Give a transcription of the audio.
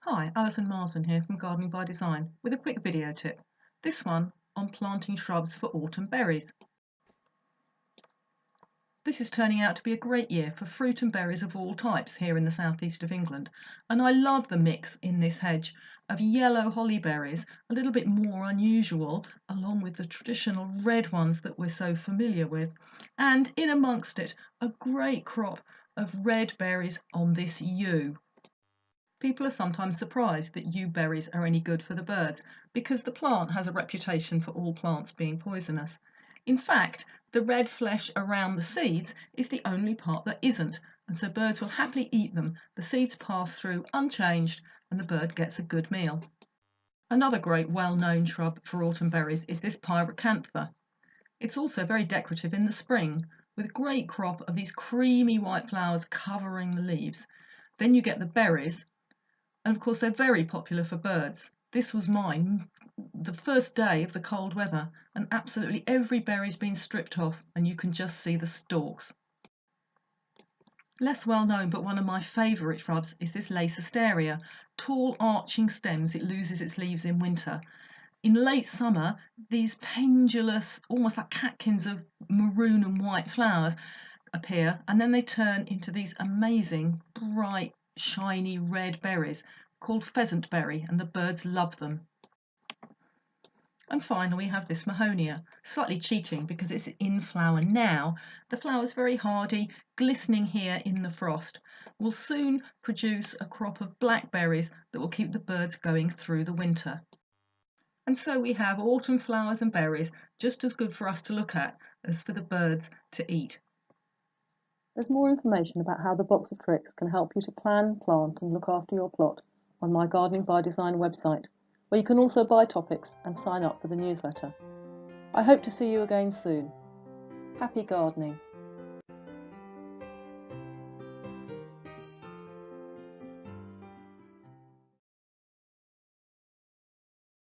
Hi, Alison here from Gardening by Design with a quick video tip. This one on planting shrubs for autumn berries. This is turning out to be a great year for fruit and berries of all types here in the southeast of England, and I love the mix in this hedge of yellow holly berries, a little bit more unusual, along with the traditional red ones that we're so familiar with, and in amongst it a great crop of red berries on this yew. People are sometimes surprised that yew berries are any good for the birds because the plant has a reputation for all plants being poisonous. In fact, the red flesh around the seeds is the only part that isn't, and so birds will happily eat them. The seeds pass through unchanged and the bird gets a good meal. Another great well-known shrub for autumn berries is this pyracantha. It's also very decorative in the spring, with a great crop of these creamy white flowers covering the leaves. Then you get the berries, and of course they're very popular for birds. This was mine the first day of the cold weather, and absolutely every berry's been stripped off and you can just see the stalks. Less well known, but one of my favourite shrubs is this lace tall arching stems. It loses its leaves in winter. In late summer, these pendulous, almost like catkins of maroon and white flowers appear, and then they turn into these amazing bright shiny red berries called pheasant berry, and the birds love them. And finally we have this mahonia, slightly cheating because it's in flower now. The flower is very hardy, glistening here in the frost, will soon produce a crop of blackberries that will keep the birds going through the winter. And so we have autumn flowers and berries just as good for us to look at as for the birds to eat. There's more information about how the box of tricks can help you to plan, plant and look after your plot on my Gardening by Design website, where you can also buy topics and sign up for the newsletter. I hope to see you again soon. Happy gardening!